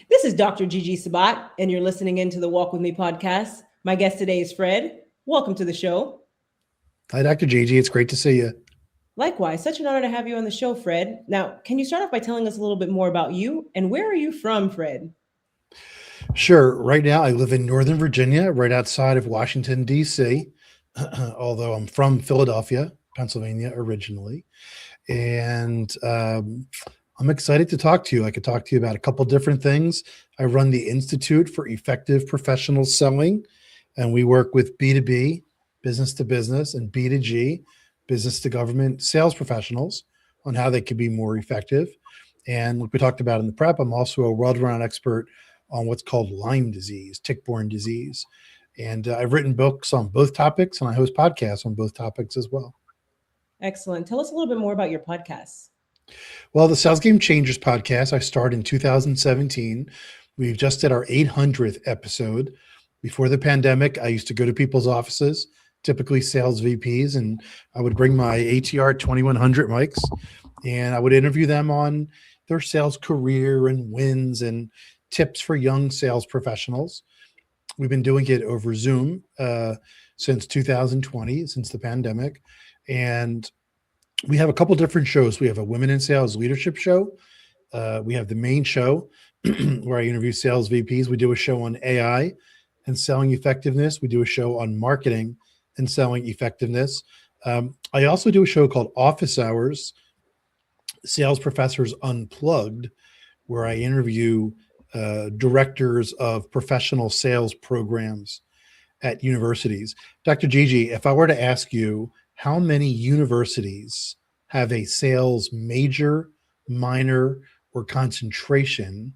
This is Dr. Gigi Sabbat, and you're listening into the Walk With Me podcast. My guest today is Fred. Welcome to the show. Hi, Dr. Gigi. It's great to see you. Likewise, such an honor to have you on the show, Fred. Now, can you start off by telling us a little bit more about you and where are you from, Fred? Sure. Right now, I live in Northern Virginia, right outside of Washington, D.C., although I'm from Philadelphia, Pennsylvania originally. And I'm excited to talk to you. I could talk to you about a couple different things. I run the Institute for Effective Professional Selling, and we work with B2B, business to business, and B2G, business to government sales professionals on how they can be more effective. And like we talked about in the prep, I'm also a world-renowned expert on what's called Lyme disease, tick-borne disease. And I've written books on both topics, and I host podcasts on both topics as well. Excellent. Tell us a little bit more about your podcast. Well, the Sales Game Changers podcast, I started in 2017. We've just did our 800th episode. Before the pandemic, I used to go to people's offices, typically sales VPs, and I would bring my ATR 2100 mics, and I would interview them on their sales career and wins and tips for young sales professionals. We've been doing it over Zoom since 2020, since the pandemic. And we have a couple different shows. We have a Women in Sales leadership show. We have the main show where I interview sales VPs. We do a show on AI and selling effectiveness. We do a show on marketing and selling effectiveness. I also do a show called Office Hours, Sales Professors Unplugged, where I interview directors of professional sales programs at universities. Dr. Gigi, if I were to ask you how many universities have a sales major, minor, or concentration,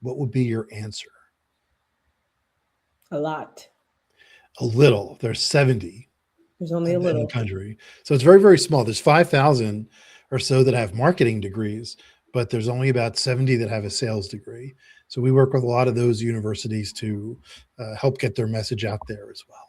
what would be your answer? A lot. A little. There's 70 There's only a in little. the country. So it's very, very small. There's 5,000 or so that have marketing degrees, but there's only about 70 that have a sales degree. So we work with a lot of those universities to help get their message out there as well.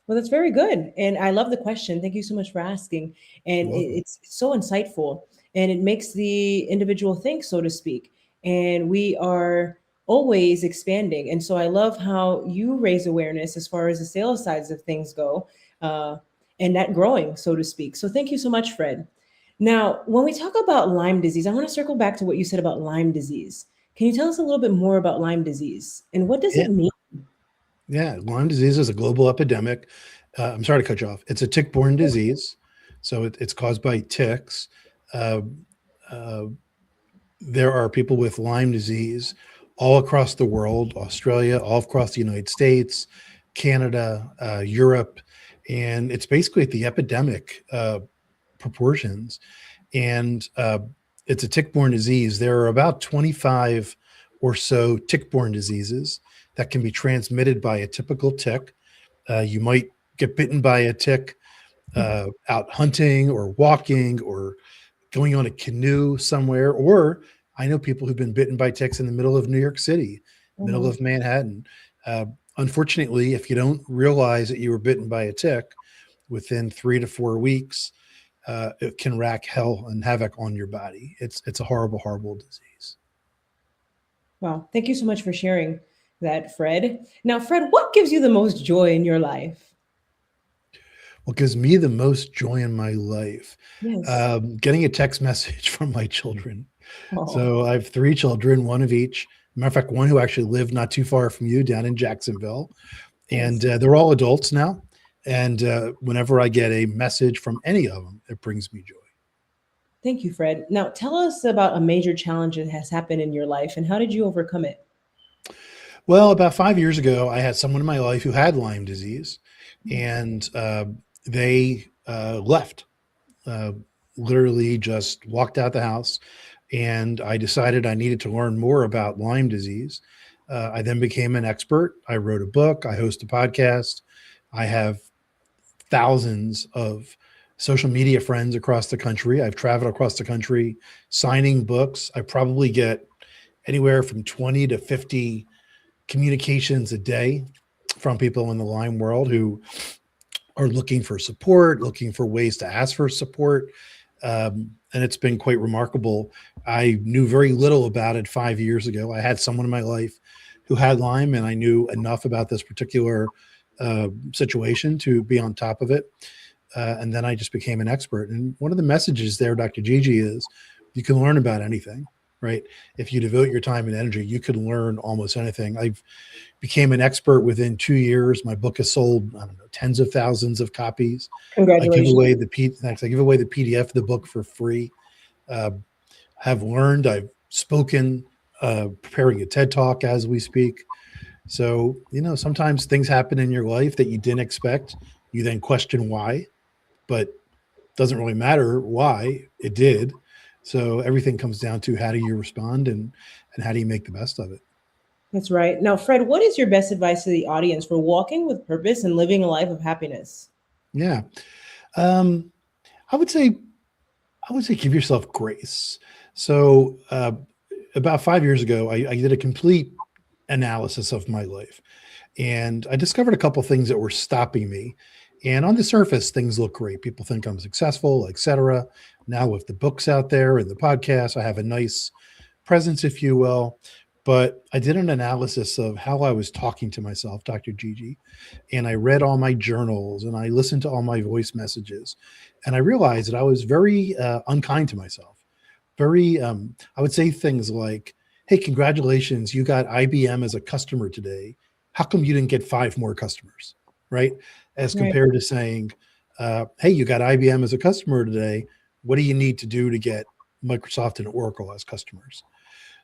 Well, that's very good. And I love the question. Thank you so much for asking. And You're welcome. it's so insightful and it makes the individual think, so to speak. And we are always expanding. And so I love how you raise awareness as far as the sales sides of things go uh, and that growing, so to speak. So thank you so much, Fred. Now, when we talk about Lyme disease, I want to circle back to what you said about Lyme disease. Can you tell us a little bit more about Lyme disease and what does Yeah. it mean? Yeah. Lyme disease is a global epidemic. I'm sorry to cut you off. It's a tick-borne disease. So it's caused by ticks. Uh, uh, there are people with Lyme disease all across the world, Australia, all across the United States, Canada, Europe, and it's basically at the epidemic proportions. And it's a tick-borne disease. There are about 25 or so tick-borne diseases that can be transmitted by a typical tick. You might get bitten by a tick out hunting or walking or going on a canoe somewhere, or I know people who've been bitten by ticks in the middle of New York City, middle Mhm. of Manhattan. Unfortunately, if you don't realize that you were bitten by a tick within 3 to 4 weeks, it can wreak hell and havoc on your body. It's a horrible, horrible disease. Wow. Thank you so much for sharing that, Fred. Now, Fred, what gives you the most joy in your life? What gives me the most joy in my life? Yes. Getting a text message from my children. Oh, So I have 3 children, one of each. Matter of fact, one who actually lived not too far from you down in Jacksonville. And yes. they're all adults now. And whenever I get a message from any of them, it brings me joy. Thank you, Fred. Now, tell us about a major challenge that has happened in your life and how did you overcome it? Well, about 5 years ago, I had someone in my life who had Lyme disease, and they left, uh, literally just walked out the house. And I decided I needed to learn more about Lyme disease. I then became an expert. I wrote a book. I host a podcast. I have thousands of social media friends across the country. I've traveled across the country signing books. I probably get anywhere from 20 to 50 communications a day from people in the Lyme world who are looking for support, looking for ways to ask for support. and it's been quite remarkable. I knew very little about it 5 years ago. I had someone in my life who had Lyme, and I knew enough about this particular situation to be on top of it. And then I just became an expert. And one of the messages there, Dr. Gigi, is you can learn about anything, right? If you devote your time and energy, you can learn almost anything. I became an expert within 2 years. My book has sold, I don't know, tens of thousands of copies. Congratulations. I give away the PDF of the book for free. Have learned, I've spoken, preparing a TED Talk as we speak. So, sometimes things happen in your life that you didn't expect. You then question why, but doesn't really matter why it did. So everything comes down to how do you respond and how do you make the best of it. That's right. Now, Fred, what is your best advice to the audience for walking with purpose and living a life of happiness? Yeah. Um, I would say give yourself grace. So about 5 years ago, I did a complete analysis of my life, and I discovered a couple things that were stopping me. And on the surface, things look great. People think I'm successful, etc. Now with the books out there and the podcast, I have a nice presence, if you will. But I did an analysis of how I was talking to myself, Dr. Gigi, and I read all my journals and I listened to all my voice messages, and I realized that I was very unkind to myself. Very, I would say things like, "Hey, congratulations, you got IBM as a customer today. How come you didn't get 5 more customers?" Right? As Right. compared to saying, "Hey, you got IBM as a customer today. What do you need to do to get Microsoft and Oracle as customers?"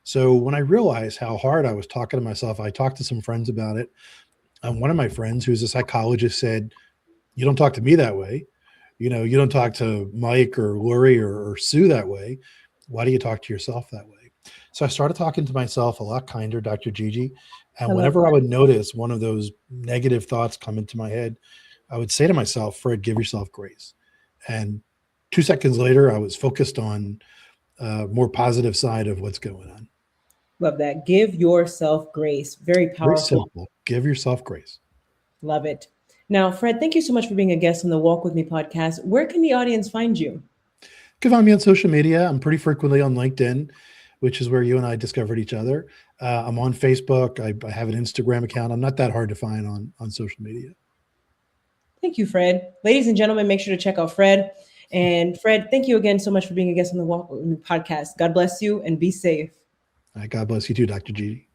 So when I realized how hard I was talking to myself, I talked to some friends about it. And one of my friends, who's a psychologist, said, "You don't talk to me that way. You don't talk to Mike or Lori or Sue that way. Why do you talk to yourself that way?" So I started talking to myself a lot kinder, Dr. Gigi. I And love whenever I that. would notice one of those negative thoughts come into my head, I would say to myself, "Fred, give yourself grace." And 2 seconds later, I was focused on more positive side of what's going on. Love that. Give yourself grace. Very Very powerful. simple. Give yourself grace. Love it. Now, Fred, thank you so much for being a guest on the Walk With Me podcast. Where can the audience find you? You can find me on social media. I'm pretty frequently on LinkedIn, which is where you and I discovered each other. I'm on Facebook. I have an Instagram account. I'm not that hard to find on social media. Thank you, Fred. Ladies and gentlemen, make sure to check out Fred. And Fred, thank you again so much for being a guest on the Walk With Me podcast. God bless you and be safe. God bless you too, Dr. Gigi.